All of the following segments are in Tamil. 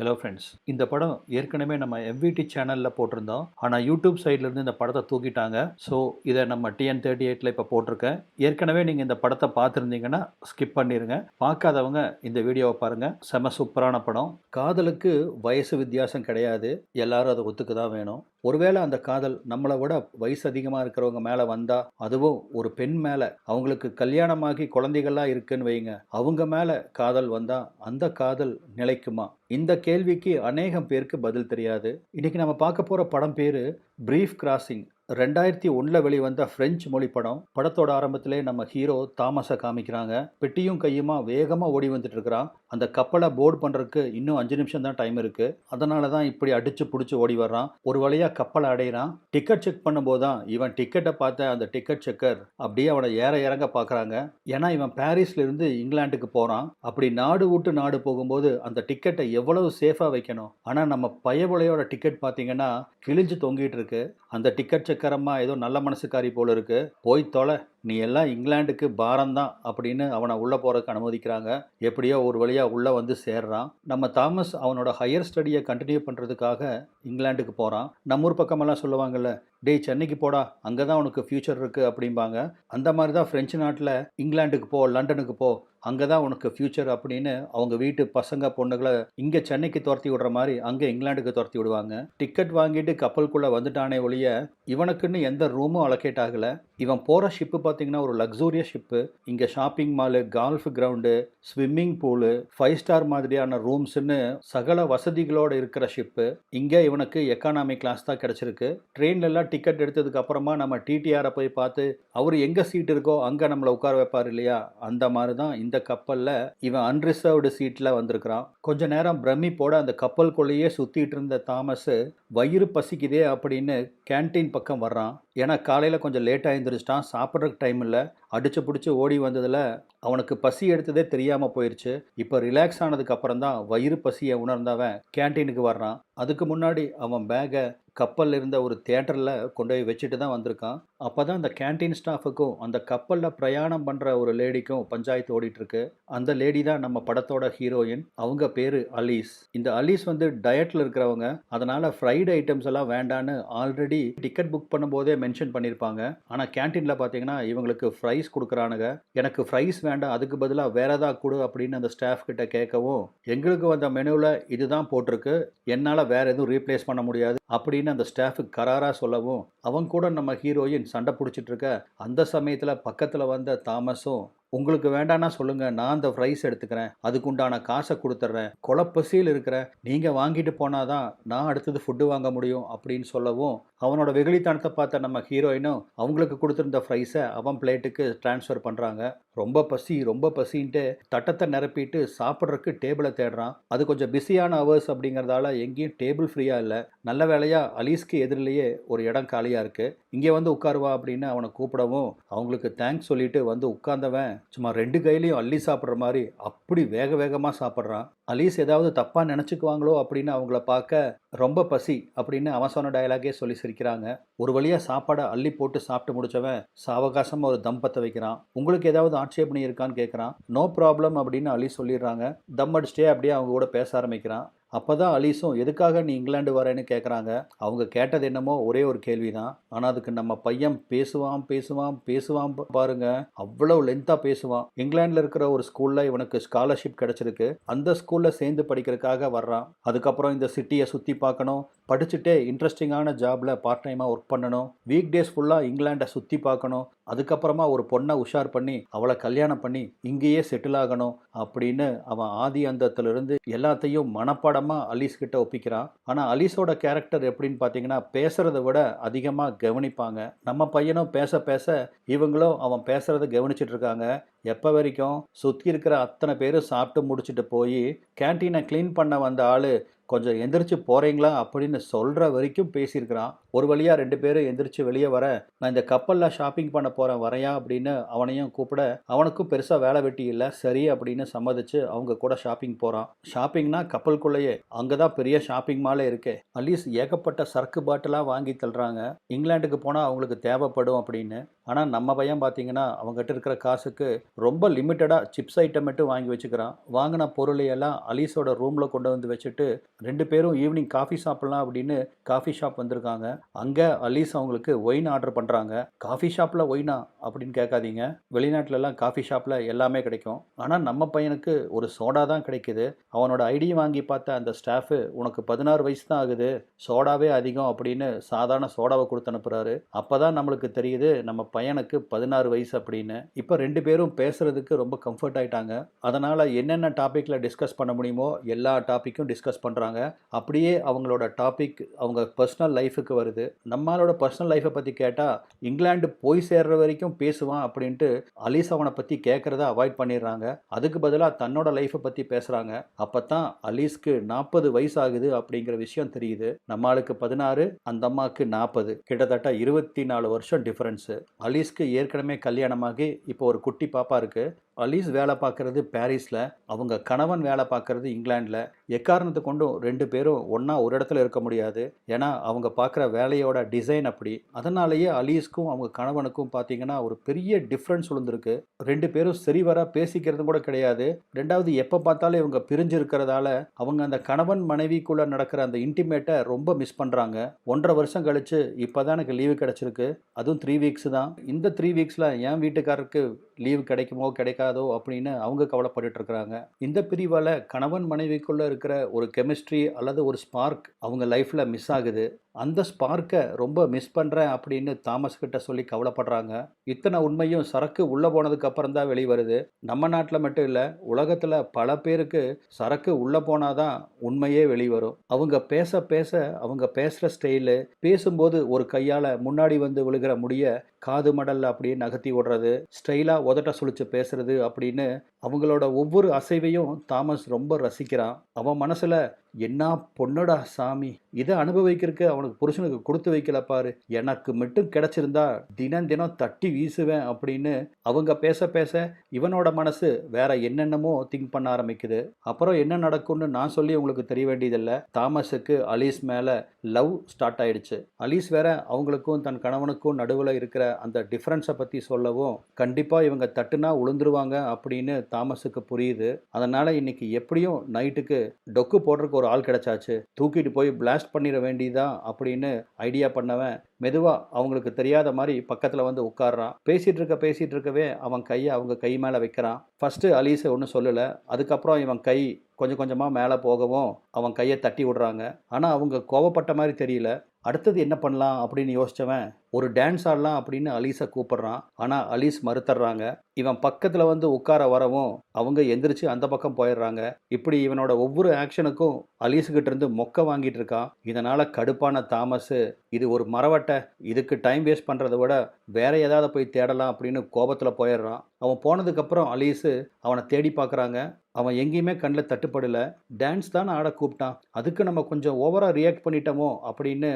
ஹலோ ஃப்ரெண்ட்ஸ், இந்த படம் ஏற்கனவே நம்ம எம்விடி சேனலில் போட்டிருந்தோம். ஆனால் யூடியூப் சைட்லேருந்து இந்த படத்தை தூக்கிட்டாங்க. ஸோ இதை நம்ம TN38 இப்போ போட்டிருக்கேன். ஏற்கனவே நீங்கள் இந்த படத்தை பார்த்துருந்தீங்கன்னா ஸ்கிப் பண்ணிடுங்க. பார்க்காதவங்க இந்த வீடியோவை பாருங்கள். செம சூப்பரான படம். காதலுக்கு வயசு வித்தியாசம் கிடையாது. எல்லாரும் அதை ஒத்துக்க தான் வேணும். ஒருவேளை அந்த காதல் நம்மளை விட வயசு அதிகமாக இருக்கிறவங்க மேலே வந்தால், அதுவும் ஒரு பெண் மேலே, அவங்களுக்கு கல்யாணமாகி குழந்தைகள்லாம் இருக்குன்னு வைங்க, அவங்க மேலே காதல் வந்தால் அந்த காதல் நிலைக்குமா? இந்த கேள்விக்கு அநேகம் பேருக்கு பதில் தெரியாது. இன்னைக்கு நம்ம பார்க்க போகிற படம் பேர் பிரீஃப் கிராசிங். 2001 வெளிவந்த பிரெஞ்சு மொழி படம். படத்தோட ஆரம்பத்திலே நம்ம ஹீரோ தாமஸை காமிக்கிறாங்க. பெட்டியும் கையுமா வேகமாக ஓடி வந்துட்டு இருக்கிறான். அந்த கப்பலை போர்டு பண்ணுறதுக்கு இன்னும் 5 நிமிஷம் தான் டைம் இருக்கு. அதனால தான் இப்படி அடிச்சு பிடிச்சி ஓடி வர்றான். ஒரு வழியாக கப்பலை அடையிறான். டிக்கெட் செக் பண்ணும்போது தான் இவன் டிக்கெட்டை பார்த்த அந்த டிக்கெட் செக்கர் அப்படியே அவனை ஏற இறங்க பார்க்குறாங்க. ஏன்னா இவன் பாரிஸ்ல இருந்து இங்கிலாந்துக்கு போகிறான். அப்படி நாடு விட்டு நாடு போகும்போது அந்த டிக்கெட்டை எவ்வளவு சேஃபாக வைக்கணும். ஆனால் நம்ம பயபுலையோட டிக்கெட் பார்த்தீங்கன்னா கிழிஞ்சு தொங்கிட்டு இருக்கு. அந்த டிக்கெட் செக்கரம்மா ஏதோ நல்ல மனசுக்காரி போல இருக்கு. போய் தொலை, நீ எல்லாம் இங்கிலாந்துக்கு பாரம்தான் அப்படின்னு அவனை உள்ளே போகிறதுக்கு அனுமதிக்கிறாங்க. எப்படியோ ஒரு வழியாக உள்ளே வந்து சேர்றான். நம்ம தாமஸ் அவனோட ஹையர் ஸ்டடியை கண்டினியூ பண்ணுறதுக்காக இங்கிலாந்துக்கு போகிறான். நம்ம ஊர் பக்கமெல்லாம் சொல்லுவாங்கல்ல, டேய் சென்னைக்கு போடா, அங்கே தான் உனக்கு ஃப்யூச்சர் இருக்குது அப்படிம்பாங்க. அந்த மாதிரி தான் ஃப்ரெஞ்சு நாட்டில் இங்கிலாந்துக்கு போ, லண்டனுக்கு போ, அங்கே தான் உனக்கு ஃப்யூச்சர் அப்படின்னு அவங்க வீட்டு பசங்க பொண்ணுகளை இங்கே சென்னைக்கு துரத்தி விடுற மாதிரி அங்கே இங்கிலாந்துக்கு துரத்தி விடுவாங்க. டிக்கெட் வாங்கிட்டு கப்பலுக்குள்ளே வந்துட்டானே ஒழிய இவனுக்குன்னு எந்த ரூமும் அலோகேட் ஆகலை. இவன் போகிற ஷிப்பு பார்த்தீங்கன்னா ஒரு லக்ஸூரியஸ் ஷிப்பு. இங்கே shopping mall, golf ground, swimming pool, 5 star மாதிரியான ரூம்ஸ்ன்னு சகல வசதிகளோடு இருக்கிற ஷிப்பு. இங்கே இவனுக்கு எக்கானாமி கிளாஸ் தான் கிடச்சிருக்கு. ட்ரெயின்லலாம் டிக்கெட் எடுத்ததுக்கு அப்புறமா நம்ம டிடிஆரை போய் பார்த்து அவர் எங்கே சீட் இருக்கோ அங்கே நம்மளை உட்கார வைப்பார் இல்லையா, அந்த மாதிரி தான் இந்த கப்பலில் இவன் அன்ரிசர்வ்டு சீட்டில் வந்திருக்கிறான். கொஞ்ச நேரம் பிரமிப்போட அந்த கப்பலுக்குள்ளேயே சுற்றிட்டு இருந்த தாமஸ் வயிறு பசிக்குதே அப்படின்னு கேன்டீன் பக்கம் வர்றான். ஏன்னா காலையில் கொஞ்சம் லேட்டாக எழுந்திரிச்சிட்டான், சாப்பிட்றதுக்கு டைம் இல்லை. அடிச்சு பிடிச்சி ஓடி வந்ததில் அவனுக்கு பசி எடுத்ததே தெரியாமல் போயிடுச்சு. இப்போ ரிலாக்ஸ் ஆனதுக்கு அப்புறம் தான் வயிறு பசியை உணர்ந்தவன் கேன்டீனுக்கு வர்றான். அதுக்கு முன்னாடி அவன் பேக்கை கப்பலில் இருந்த ஒரு தியேட்டரில் கொண்டு போய் வச்சுட்டு தான் வந்திருக்கான். அப்போ தான் அந்த கேன்டீன் ஸ்டாஃபுக்கும் அந்த கப்பலில் பிரயாணம் பண்ணுற ஒரு லேடிக்கும் பஞ்சாயத்து ஓடிட்டுருக்கு. அந்த லேடி தான் நம்ம படத்தோட ஹீரோயின். அவங்க பேர் அலீஸ். இந்த அலீஸ் வந்து டயட்டில் இருக்கிறவங்க. அதனால் ஃப்ரைடு ஐட்டம்ஸ் எல்லாம் வேண்டான்னு ஆல்ரெடி டிக்கெட் புக் பண்ணும்போதே மென்ஷன் பண்ணியிருப்பாங்க. ஆனால் கேன்டீனில் பார்த்தீங்கன்னா இவங்களுக்கு ஃப்ரைஸ் கொடுக்குறானுங்க. எனக்கு ஃப்ரைஸ் வேண்டாம், அதுக்கு பதிலாக வேற ஏதாவது கொடு அப்படின்னு அந்த ஸ்டாஃப் கிட்ட கேட்கவும், எங்களுக்கு வந்த மெனுவில் இதுதான் போட்டிருக்கு, என்னால் வேற எதுவும் ரீப்ளேஸ் பண்ண முடியாது அப்படின்னு அந்த ஸ்டாஃபுக்கு கராராக சொல்லவும், அவங்க கூட நம்ம ஹீரோயின் சண்டை பிடிச்சிட்டு இருக்க அந்த சமயத்தில் பக்கத்தில் வந்த தாமஸும், உங்களுக்கு வேண்டான்னா சொல்லுங்கள், நான் அந்த ஃப்ரைஸ் எடுத்துக்கிறேன், அதுக்குண்டான காசை கொடுத்துட்றேன், கொலப்பசியில் இருக்கிறேன், நீங்கள் வாங்கிட்டு போனாதான் நான் அடுத்தது ஃபுட்டு வாங்க முடியும் அப்படின்னு சொல்லவும், அவனோட வெகுளித்தனத்தை பார்த்த நம்ம ஹீரோயினும் அவங்களுக்கு கொடுத்துருந்த ஃப்ரைஸை அவன் பிளேட்டுக்கு ட்ரான்ஸ்ஃபர் பண்ணுறாங்க. ரொம்ப பசி ரொம்ப பசின்ட்டு தட்டத்தை நிரப்பிட்டு சாப்பிட்றதுக்கு டேபிளை தேடுறான். அது கொஞ்சம் பிஸியான ஹவர்ஸ் அப்படிங்கிறதால எங்கேயும் டேபிள் ஃப்ரீயாக இல்லை. நல்ல வேலையாக அலீஸ்க்கு எதிரிலேயே ஒரு இடம் காலியாக இருக்குது, இங்கே வந்து உட்காருவா அப்படின்னு அவனை கூப்பிடவும், அவங்களுக்கு தேங்க்ஸ் சொல்லிட்டு வந்து உட்கார்ந்தவன் சும்மா 2 கையிலையும் அள்ளி சாப்பிட்ற மாதிரி அப்படி வேக வேகமாக சாப்பிட்றான். அலீஸ் ஏதாவது தப்பாக நினச்சிக்குவாங்களோ அப்படின்னு அவங்கள பார்க்க ரொம்ப பசி அப்படின்னு அவன் சொன்ன டயலாகே சொல்லி சிரிக்கிறாங்க. ஒரு வழியாக சாப்பாடை அள்ளி போட்டு சாப்பிட்டு முடிச்சவன் சாவகாசமாக ஒரு தம் பற்ற வைக்கிறான். உங்களுக்கு ஏதாவது ஆட்சேபணி இருக்கான்னு கேட்குறான். நோ ப்ராப்ளம் அப்படின்னு அலீஸ் சொல்லிடுறாங்க. தம் அடிச்சிட்டே அப்படியே அவங்க கூட பேச ஆரம்பிக்கிறான். அப்போ தான் அலீஸும் எதுக்காக நீ இங்கிலாந்து வரேன்னு கேட்குறாங்க. அவங்க கேட்டது என்னமோ ஒரே ஒரு கேள்வி தான். ஆனால் அதுக்கு நம்ம பையன் பேசுவான் பேசுவான் பேசுவான் பாருங்க, அவ்வளோ லென்த்தாக பேசுவான். இங்கிலாண்டில் இருக்கிற ஒரு ஸ்கூலில் இவனுக்கு ஸ்காலர்ஷிப் கிடச்சிருக்கு. அந்த ஸ்கூலில் சேர்ந்து படிக்கிறதுக்காக வர்றான். அதுக்கப்புறம் இந்த சிட்டியை சுற்றி பார்க்கணும், படிச்சுட்டே இன்ட்ரெஸ்டிங்கான ஜாபில் பார்ட் டைமாக ஒர்க் பண்ணணும், வீக் டேஸ் ஃபுல்லாக இங்கிலாண்டை சுற்றி பார்க்கணும், அதுக்கப்புறமா ஒரு பொண்ணை உஷார் பண்ணி அவளை கல்யாணம் பண்ணி இங்கேயே செட்டில் ஆகணும் அப்படின்னு அவன் ஆதி அந்தத்திலிருந்து எல்லாத்தையும் மனப்பாடமாக அலீஸ் கிட்ட ஒப்பிக்கிறான். ஆனால் அலீஸோட கேரக்டர் எப்படின்னு பார்த்தீங்கன்னா பேசுறதை விட அதிகமாக கவனிப்பாங்க. நம்ம பையனும் பேச பேச இவங்களும் அவன் பேசுறதை கவனிச்சிட்டு இருக்காங்க. எப்போ வரைக்கும் சுற்றி இருக்கிற அத்தனை பேரும் சாப்பிட்டு முடிச்சுட்டு போய் கேன்டீனை க்ளீன் பண்ண வந்த ஆள் கொஞ்சம் எந்திரிச்சு போகிறீங்களா அப்படின்னு சொல்கிற வரைக்கும் பேசியிருக்கிறான். ஒரு வழியாக 2 பேரும் எந்திரிச்சு வெளியே வர, நான் இந்த கப்பலில் ஷாப்பிங் பண்ண போகிறேன் வரையா அப்படின்னு அவனையும் கூப்பிட, அவனுக்கும் பெருசாக வேலை வெட்டி இல்லை, சரி அப்படின்னு சம்மதிச்சு அவங்க கூட ஷாப்பிங் போகிறான். ஷாப்பிங்னா கப்பலுக்குள்ளேயே, அங்கே தான் பெரிய ஷாப்பிங் மாலே இருக்கே. அட்லீஸ்ட் ஏகப்பட்ட சரக்கு பாட்டிலாக வாங்கி தள்ளுறாங்க. இங்கிலாந்துக்கு போனால் அவங்களுக்கு தேவைப்படும் அப்படின்னு. ஆனால் நம்ம பையன் பார்த்தீங்கன்னா அவங்ககிட்ட இருக்கிற காசுக்கு ரொம்ப லிமிட்டடாக சிப்ஸ் ஐட்டம் மட்டும் வாங்கி வச்சுக்கிறான். வாங்கின பொருளையெல்லாம் அலீஸோட ரூமில் கொண்டு வந்து வச்சுட்டு 2 பேரும் ஈவினிங் காஃபி சாப்பிட்லாம் அப்படின்னு காஃபி ஷாப் வந்திருக்காங்க. அங்கே அலீஸ் அவங்களுக்கு ஒயின் ஆர்டர் பண்ணுறாங்க. காஃபி ஷாப்பில் ஒயினா அப்படின்னு கேட்காதீங்க. வெளிநாட்டிலலாம் காஃபி ஷாப்பில் எல்லாமே கிடைக்கும். ஆனால் நம்ம பையனுக்கு ஒரு சோடா தான் கிடைக்குது. அவனோட ஐடி வாங்கி பார்த்த அந்த ஸ்டாஃபு, உனக்கு 16 வயசு தான் ஆகுது, சோடாவே அதிகம் அப்படின்னு சாதாரண சோடாவை கொடுத்து அனுப்புகிறாரு. அப்போ தான் நம்மளுக்கு தெரியுது நம்ம பையனுக்கு 16 வயசு அப்படின்னு. இப்போ 2 பேரும் பேசுறதுக்கு ரொம்ப கம்ஃபர்ட் ஆயிட்டாங்க. அதனால் என்னென்ன டாப்பிக்கில் டிஸ்கஸ் பண்ண முடியுமோ எல்லா டாப்பிக்கும் டிஸ்கஸ் பண்ணுறாங்க. அப்படியே அவங்களோட டாபிக் அவங்க பர்சனல் லைஃபுக்கு வருது. நம்மளோட பர்சனல் லைஃப்பை பற்றி கேட்டால் இங்கிலாந்து போய் சேர்ற வரைக்கும் பேசுவான் அப்படின்ட்டு அலீஸ் அவனை பற்றி கேட்குறத அவாய்ட் பண்ணிடுறாங்க. அதுக்கு பதிலாக தன்னோட லைஃப்பை பற்றி பேசுகிறாங்க. அப்போ தான் அலீஸ்க்கு 40 வயசு ஆகுது அப்படிங்கிற விஷயம் தெரியுது. நம்ம ஆளுக்கு 16, அந்த அம்மாவுக்கு 40, கிட்டத்தட்ட 24 வருஷம் டிஃபரன்ஸு. அலீஸ்க்கு ஏற்கனவே கல்யாணமாகி இப்போ ஒரு குட்டி பாப்பா இருக்கு. அலீஸ் வேலை பார்க்குறது பாரிஸில், அவங்க கணவன் வேலை பார்க்குறது இங்கிலாண்டில். எக்காரணத்தை கொண்டும் 2 பேரும் ஒன்றா ஒரு இடத்துல இருக்க முடியாது. ஏன்னா அவங்க பார்க்குற வேலையோட டிசைன் அப்படி. அதனாலேயே அலீஸ்க்கும் அவங்க கணவனுக்கும் பார்த்தீங்கன்னா ஒரு பெரிய டிஃப்ரென்ஸ் விழுந்திருக்கு. 2 பேரும் சரிவர பேசிக்கிறதும் கூட கிடையாது. ரெண்டாவது, எப்போ பார்த்தாலும் இவங்க பிரிஞ்சு இருக்கிறதால அவங்க அந்த கணவன் மனைவிக்குள்ளே நடக்கிற அந்த இன்டிமேட்டை ரொம்ப மிஸ் பண்ணுறாங்க. 1.5 வருஷம் கழிச்சு இப்போ தான் எனக்கு லீவு கிடச்சிருக்கு. அதுவும் 3 வீக்ஸ் தான். இந்த 3 வீக்ஸில் என் வீட்டுக்காரருக்கு லீவு கிடைக்குமோ கிடைக்காதோ அப்படின்னு அவங்க கவலைப்பட்டுட்டு இருக்கிறாங்க. இந்த பிரிவால் கணவன் மனைவிக்குள்ளே இருக்கிற ஒரு கெமிஸ்ட்ரி அல்லது ஒரு ஸ்பார்க் அவங்க லைஃப்பில் மிஸ் ஆகுது. அந்த ஸ்பார்க்கை ரொம்ப மிஸ் பண்ணுறேன் அப்படின்னு தாமஸ் கிட்ட சொல்லி கவலைப்படுறாங்க. இத்தனை உண்மையும் சரக்கு உள்ளே போனதுக்கு அப்புறம் தான் வெளிவருது. நம்ம நாட்டில் மட்டும் இல்லை, உலகத்தில் பல பேருக்கு சரக்கு உள்ளே போனாதான் உண்மையே வெளிவரும். அவங்க பேச பேச அவங்க பேசுகிற ஸ்டைலு, பேசும்போது ஒரு கையால் முன்னாடி வந்து விழுகிற முடிய காது மடல் அப்படியே நகர்த்தி விடுறது, ஸ்டைலாக உதட்ட சுழிச்சு பேசுறது அப்படின்னு அவங்களோட ஒவ்வொரு அசைவையும் தாமஸ் ரொம்ப ரசிக்கிறான். அவன் மனசில் என்ன பொண்ணுடா சாமி, இதை அனுபவிக்கிறதுக்கு அவனுக்கு புருஷனுக்கு கொடுத்து வைக்கல பாரு, எனக்கு மட்டும் கிடைச்சிருந்தா தினம் தினம் தட்டி வீசுவேன் அப்படின்னு அவங்க பேச பேச இவனோட மனசு வேற என்னென்னமோ திங்க் பண்ண ஆரம்பிக்குது. அப்புறம் என்ன நடக்கும்னு நான் சொல்லி உங்களுக்கு தெரிய வேண்டியதில்லை. தாமஸுக்கு அலீஸ் மேலே லவ் ஸ்டார்ட் ஆயிடுச்சு. அலீஸ் வேற அவங்களுக்கும் தன் கணவனுக்கும் நடுவில் இருக்கிற அந்த டிஃப்ரென்ஸை பற்றி சொல்லவும் கண்டிப்பாக இவங்க தட்டுனா உளுந்துருவாங்க அப்படின்னு தாமஸுக்கு புரியுது. அதனால் இன்னைக்கு எப்படியும் நைட்டுக்கு டொக்கு போடுறதுக்கு ஒரு ஆள் கிடைச்சாச்சு, தூக்கிட்டு போய் பிளாஸ்ட் பண்ணிட வேண்டியதான் அப்படின்னு ஐடியா பண்ணவன் மெதுவாக அவங்களுக்கு தெரியாத மாதிரி பக்கத்தில் வந்து உட்கார்றான். பேசிகிட்டு இருக்கவே அவன் கையை அவங்க கை மேலே வைக்கிறான். ஃபஸ்ட்டு அலீஸை ஒன்றும் சொல்லலை. அதுக்கப்புறம் இவன் கை கொஞ்சம் கொஞ்சமாக மேலே போகவும் அவன் கையை தட்டி விடுறாங்க. ஆனால் அவங்க கோவப்பட்ட மாதிரி தெரியல. அடுத்தது என்ன பண்ணலாம் அப்படின்னு யோசித்தவன் ஒரு டான்ஸ் ஆடலாம் அப்படின்னு அலீஸை கூப்பிடுறான். ஆனால் அலீஸ் மறுத்துடுறாங்க. இவன் பக்கத்தில் வந்து உட்கார வரவும் அவங்க எந்திரிச்சு அந்த பக்கம் போயிடுறாங்க. இப்படி இவனோட ஒவ்வொரு ஆக்ஷனுக்கும் அலீஸுக்கிட்ட இருந்து மொக்க வாங்கிட்டு இருக்கான். இதனால் கடுப்பான தாமஸ், இது ஒரு மரவட்டை, இதுக்கு டைம் வேஸ்ட் பண்ணுறதை விட வேற ஏதாவது போய் தேடலாம் அப்படின்னு கோபத்தில் போயிடுறான். அவன் போனதுக்கப்புறம் அலீஸு அவனை தேடி பார்க்குறாங்க. அவன் எங்கேயுமே கண்ணில் தட்டுப்படலை. டான்ஸ் தான் ஆட கூப்பிட்டான், அதுக்கு நம்ம கொஞ்சம் ஓவராக ரியாக்ட் பண்ணிட்டோமோ அப்படின்னு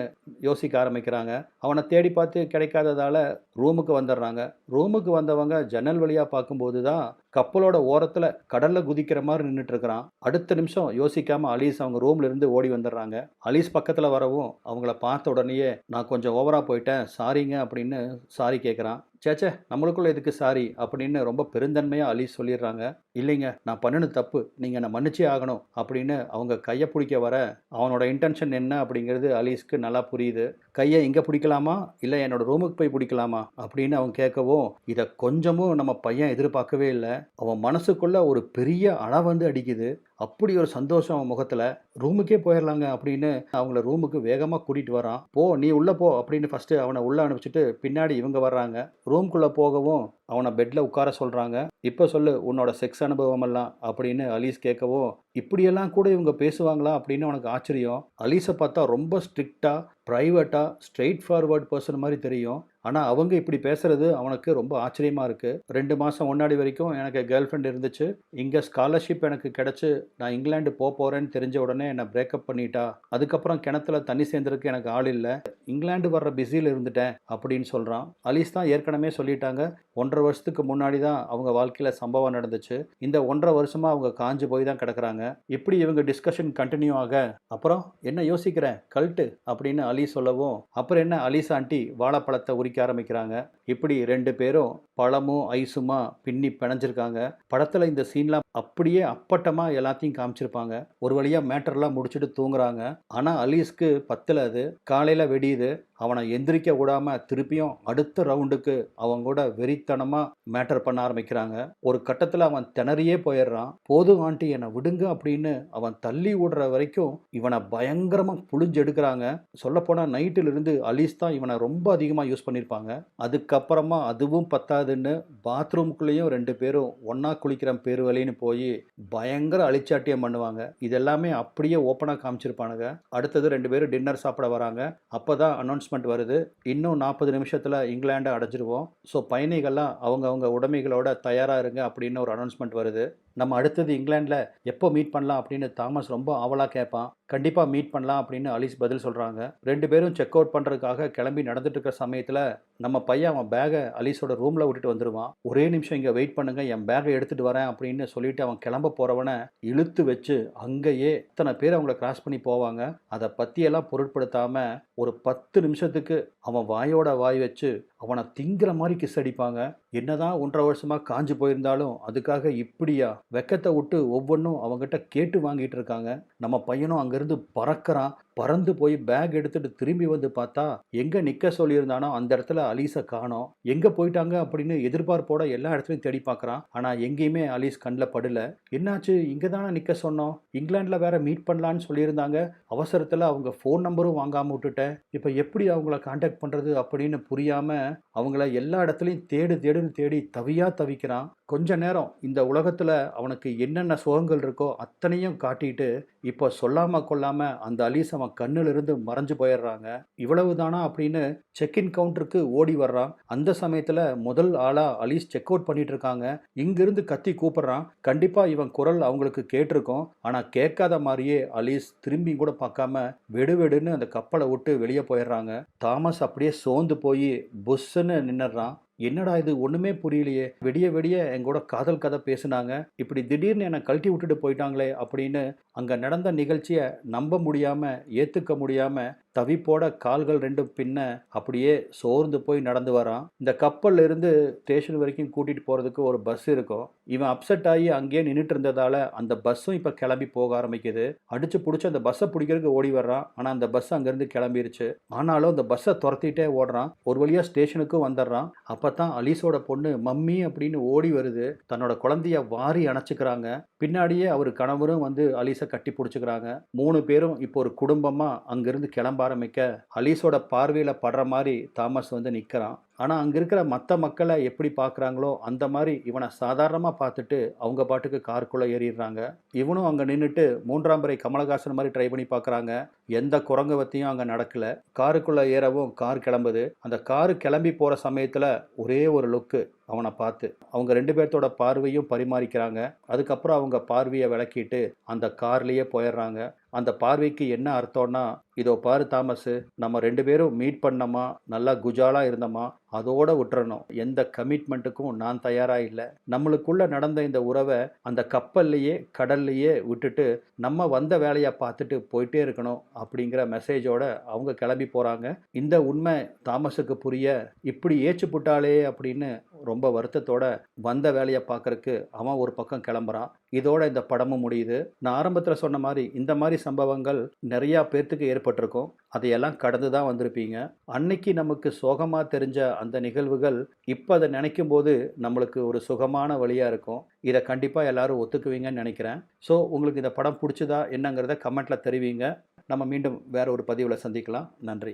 யோசிக்க ஆரம்பிக்கிறாங்க. அவனை தேடி பார்த்து கிடைக்காததால் ரூமுக்கு வந்துடுறாங்க. ரூமுக்கு வந்தவங்க ஜன்னல் வழியாக பார்க்கும்போது தான் கப்பலோட ஓரத்தில் கடலில் குதிக்கிற மாதிரி நின்றுட்டு இருக்கிறான். அடுத்த நிமிஷம் யோசிக்காமல் அலீஸ் அவங்க ரூம்ல இருந்து ஓடி வந்துடுறாங்க. அலீஸ் பக்கத்தில் வரவும் அவங்கள பார்த்த உடனேயே நான் கொஞ்சம் ஓவராக போயிட்டேன், சாரிங்க அப்படின்னு சாரி கேட்குறான். சேச்சே, நம்மளுக்குள்ள எதுக்கு சாரி அப்படின்னு ரொம்ப பெருந்தன்மையாக அலீஸ் சொல்லிடுறாங்க. இல்லைங்க, நான் பண்ணின தப்பு, நீங்கள் என்னை மன்னிச்சே ஆகணும் அப்படின்னு அவங்க கையை பிடிக்க வர அவனோட இன்டென்ஷன் என்ன அப்படிங்கிறது அலீஸ்க்கு நல்லா புரியுது. கையை இங்கே பிடிக்கலாமா இல்லை என்னோட ரூமுக்கு போய் பிடிக்கலாமா அப்படின்னு அவன் கேட்கவும் இதை கொஞ்சமும் நம்ம பையன் எதிர்பார்க்கவே இல்லை. அவன் மனசுக்குள்ள ஒரு பெரிய அலை வந்து அடிக்குது. அப்படி ஒரு சந்தோஷம் அவன் முகத்தில். ரூமுக்கே போயிடலாங்க அப்படின்னு அவங்கள ரூமுக்கு வேகமாக கூட்டிகிட்டு வரான். போ, நீ உள்ளே போ அப்படின்னு ஃபஸ்ட்டு அவனை உள்ளே அனுப்பிச்சிட்டு பின்னாடி இவங்க வர்றாங்க. ரூம்குள்ளே போகவும் அவனை பெட்டில் உட்கார சொல்கிறாங்க. இப்போ சொல்லு உன்னோட செக்ஸ் அனுபவமெல்லாம் அப்படின்னு அலீஸ் கேட்கவும் இப்படியெல்லாம் கூட இவங்க பேசுவாங்களா அப்படின்னு அவனுக்கு ஆச்சரியம். அலீஸை பார்த்தா ரொம்ப ஸ்ட்ரிக்டாக, ப்ரைவேட்டாக, ஸ்ட்ரெயிட் ஃபார்வர்ட் பர்சன் மாதிரி தெரியும். ஆனால் அவங்க இப்படி பேசுகிறது அவனுக்கு ரொம்ப ஆச்சரியமாக இருக்குது. 2 மாதம் முன்னாடி வரைக்கும் எனக்கு கேர்ள் ஃப்ரெண்ட் இருந்துச்சு, இங்கே ஸ்காலர்ஷிப் எனக்கு கிடச்சி நான் இங்கிலாந்து போகிறேன்னு தெரிஞ்ச உடனே என்னை பிரேக்கப் பண்ணிட்டா. அதுக்கப்புறம் கிணத்துல தண்ணி சேர்ந்துருக்கு எனக்கு ஆள் இல்லை, இங்கிலாந்து வர்ற பிஸியில் இருந்துட்டேன் அப்படின்னு சொல்கிறான். அலீஸ் தான் ஏற்கனவே சொல்லிட்டாங்க, 1.5 வருஷத்துக்கு முன்னாடி தான் அவங்க வாழ்க்கையில் சம்பவம் நடந்துச்சு. இந்த 1.5 வருஷமாக அவங்க காஞ்சு போய் தான் கிடக்குறாங்க. இப்படி இவங்க டிஸ்கஷன் கண்டினியூ ஆக அப்புறம் என்ன யோசிக்கிறேன் கல்ட்டு அப்படின்னு அலீஸ் சொல்லவும் அப்புறம் என்ன அலீஸ் ஆண்டி வாழைப்பழத்தை உரிக்க குடிக்க ஆரம்பிக்கிறாங்க. இப்படி 2 பேரும் பழமும், ஐஸுமா பின்னி பிணைஞ்சிருக்காங்க. படத்துல இந்த சீன்லாம் அப்படியே அப்பட்டமா எல்லாத்தையும் காமிச்சிருப்பாங்க. ஒரு வழியா மேட்டர்லாம் முடிச்சுட்டு தூங்குறாங்க. ஆனா அலீஸ்க்கு பத்தல அது. காலையில விடியுது. அவன எந்திரிக்க விடாம திருப்பியும் அடுத்த ரவுண்டுக்கு அவங்க கூட வெறித்தனமா மேட்டர் பண்ண ஆரம்பிக்கிறாங்க. ஒரு கட்டத்துல அவன் திணறியே போயிடுறான். "போதும் ஆண்டி என்னை விடுங்க" அப்படின்னு அவன் தள்ளி விடுற வரைக்கும் இவனை பயங்கரமா புழிஞ்சு எடுக்கிறாங்க. சொல்லப்போனா நைட்டில் இருந்து அலீஸ் தான் இவனை ரொம்ப அதிகமா யூஸ் பண்ணியிருப்பாங்க. அதுக்கப்புறமா அதுவும் பத்தாதுன்னு பாத்ரூம்குள்ளேயும் 2 பேரும் ஒண்ணா குளிக்கிற பேரு வழின்னு போய் பயங்கர அழிச்சாட்டியம் பண்ணுவாங்க. இதெல்லாமே அப்படியே ஓப்பனா காமிச்சிருப்பானுங்க. அடுத்தது 2 பேரும் டின்னர் சாப்பிட வராங்க. அப்பதான் அனௌன்ஸ்மெண்ட் வருது. இன்னும் 40 நிமிஷத்துல இங்கிலாண்டை அடைஞ்சிருவோம். ஸோ பயணிகள்லாம் அவங்க உடைமைகளோட தயாரா இருங்க அப்படின்னு ஒரு அனௌன்ஸ்மெண்ட் வருது. நம்ம அடுத்தது இங்கிலாந்துல எப்போ மீட் பண்ணலாம் அப்படின்னு தாமஸ் ரொம்ப ஆவலா கேட்பான். கண்டிப்பா மீட் பண்ணலாம் அப்படின்னு அலிஸ் பதில் சொல்றாங்க. 2 பேரும் செக் அவுட் பண்றதுக்காக கிளம்பி நடந்துட்டு இருக்கிற சமயத்துல நம்ம பையன் அவன் பேகை அலிஸோட ரூம்ல விட்டுட்டு வந்துருவான். "ஒரே நிமிஷம் இங்க வெயிட் பண்ணுங்க, என் பேகை எடுத்துட்டு வரேன்" அப்படின்னு சொல்லிட்டு அவன் கிளம்ப போறவனை இழுத்து வச்சு அங்கேயே இத்தனை பேர் அவங்கள கிராஸ் பண்ணி போவாங்க. அதை பத்தியெல்லாம் பொருட்படுத்தாம ஒரு 10 நிமிஷத்துக்கு அவன் வாயோட வாய் வச்சு அவனை திங்கிற மாதிரி கிஸ் அடிப்பாங்க. என்னதான் 1.5 வருஷமா காஞ்சு போயிருந்தாலும் அதுக்காக இப்படியா வெக்கத்தை விட்டு ஒவ்வொன்றும் அவங்ககிட்ட கேட்டு வாங்கிட்டு இருக்காங்க. நம்ம பையனும் அங்கிருந்து பறக்கிறான். பறந்து போய் பேக் எடுத்துட்டு திரும்பி வந்து பார்த்தா எங்க நிக்க சொல்லியிருந்தானோ அந்த இடத்துல அலீஸை காணோம். எங்க போயிட்டாங்க அப்படின்னு எதிர்பார்ப்போட எல்லா இடத்துலையும் தேடி பார்க்கறான். ஆனா எங்கேயுமே அலீஸ் கண்ணில் படல. "என்னாச்சு? இங்க தானே நிக்க சொன்னோம். இங்கிலாந்துல வேற மீட் பண்ணலான்னு சொல்லியிருந்தாங்க. அவசரத்துல அவங்க ஃபோன் நம்பரும் வாங்காம விட்டுட்டேன். இப்ப எப்படி அவங்கள கான்டாக்ட் பண்றது அப்படின்னு புரியாம அவங்கள எல்லா இடத்துலையும் தேடுன்னு தேடி தவிக்கிறான். கொஞ்ச நேரம் இந்த உலகத்துல அவனுக்கு என்னென்ன சுகங்கள் இருக்கோ அத்தனையும் காட்டிட்டு இப்போ சொல்லாம கொள்ளாம அந்த அலீஸ் அவன் கண்ணுல இருந்து மறைஞ்சு போயிடுறாங்க. இவ்வளவுதானா அப்படின்னு செக்இன் கவுண்டருக்கு ஓடி வர்றான். அந்த சமயத்துல முதல் ஆளா அலீஸ் செக் அவுட் பண்ணிட்டு இருக்காங்க. இங்கிருந்து கத்தி கூப்பிடுறான். கண்டிப்பா இவன் குரல் அவங்களுக்கு கேட்டிருக்கும். ஆனா கேட்காத மாதிரியே அலீஸ் திரும்பி கூட பார்க்காம வெடுன்னு அந்த கப்பலை விட்டு வெளியே போயிடுறாங்க. தாமஸ் அப்படியே சோர்ந்து போய் புஷ்ன்னு நின்னுறான். "என்னடா இது, ஒண்ணுமே புரியலையே. விடிய எங்கூட காதல் கதை பேசுனாங்க. இப்படி திடீர்னு என்னை கழட்டி விட்டுட்டு போயிட்டாங்களே" அப்படின்னு அங்க நடந்த நிகழ்ச்சியை நம்ப முடியாம ஏத்துக்க முடியாம தவிப்போட கால்கள் 2 பின்ன அப்படியே சோர்ந்து போய் நடந்து வரான். இந்த கப்பல்ல இருந்து ஸ்டேஷன் வரைக்கும் கூட்டிட்டு போறதுக்கு ஒரு பஸ் இருக்கும். இவன் அப்செட் ஆகி அங்கேயே நின்றுட்டு இருந்ததால அந்த பஸ்ஸும் இப்ப கிளம்பி போக ஆரம்பிக்குது. அடிச்சு புடிச்சு அந்த பஸ்ஸை பிடிக்கிறதுக்கு ஓடி வர்றான். ஆனா அந்த பஸ் அங்கிருந்து கிளம்பிருச்சு. ஆனாலும் அந்த பஸ்ஸை துரத்திட்டே ஓடுறான். ஒரு வழியா ஸ்டேஷனுக்கும் வந்துடுறான். அப்பதான் அலீஸோட பொண்ணு மம்மி அப்படின்னு ஓடி வருது. தன்னோட குழந்தைய வாரி அணைச்சுக்கிறாங்க. பின்னாடியே அவர் கணவரும் வந்து அலீஸை கட்டி பிடிச்சுக்கிறாங்க. 3 பேரும் இப்போ ஒரு குடும்பமா அங்கிருந்து கிளம்ப ஆரம்பிக்க அலீஸோட பார்வையில படுற மாதிரி தாமஸ் வந்து நிக்கிறான். ஆனா அங்க இருக்கிற மற்ற மக்களை எப்படி பார்க்குறாங்களோ அந்த மாதிரி இவனை சாதாரணமா பார்த்துட்டு அவங்க பாட்டுக்கு காருக்குள்ள ஏறிடுறாங்க. இவனும் அங்க நின்றுட்டு 3ஆம் பிறை கமலஹாசன் மாதிரி ட்ரை பண்ணி பார்க்குறாங்க. எந்த குரங்குவத்தையும் அங்க நடக்கல. காருக்குள்ள ஏறவும் கார் கிளம்புது. அந்த காரு கிளம்பி போற சமயத்துல ஒரே ஒரு லுக்கு அவனை பார்த்து அவங்க 2 பேர்த்தோட பார்வையும் பரிமாறிக்கிறாங்க. அதுக்கப்புறம் அவங்க பார்வையை விளக்கிட்டு அந்த கார்லயே போயிடுறாங்க. அந்த பார்வைக்கு என்ன அர்த்தம்னா, "இதோ பாரு தாமஸ், நம்ம 2 பேரும் மீட் பண்ணோமா, நல்லா குஜாலா இருந்தோமா, அதோட விட்டுறணும். எந்த கமிட்மெண்ட்டுக்கும் நான் தயாரா இல்லை. நம்மளுக்குள்ள நடந்த இந்த உறவை அந்த கப்பல்லையே கடல்லையே விட்டுட்டு நம்ம வந்த வேலையை பார்த்துட்டு போயிட்டே இருக்கணும்" அப்படிங்கிற மெசேஜோட அவங்க கிளம்பி போறாங்க. இந்த உண்மை தாமஸுக்கு புரிய இப்படி ஏச்சு புட்டாளே அப்படின்னு ரொம்ப வருத்தத்தோட வந்த வேலையை பார்க்கறக்கு அவன் ஒரு பக்கம் கிளம்புறான். இதோட இந்த படமும் முடியுது. நான் ஆரம்பத்தில் சொன்ன மாதிரி இந்த மாதிரி சம்பவங்கள் நிறையா பேர்த்துக்கு ஏற்பட்டிருக்கும். அதையெல்லாம் கடந்து தான் வந்திருப்பீங்க. அன்னைக்கு நமக்கு சோகமாக தெரிஞ்ச அந்த நிகழ்வுகள் இப்போ அதை நினைக்கும் போது நம்மளுக்கு ஒரு சுகமான வழியாக இருக்கும். இதை கண்டிப்பாக எல்லாரும் ஒத்துக்குவீங்கன்னு நினைக்கிறேன். ஸோ உங்களுக்கு இந்த படம் பிடிச்சதா என்னங்கிறத கமெண்ட்டில் தெரிவிங்க. நம்ம மீண்டும் வேற ஒரு பதிவில் சந்திக்கலாம். நன்றி.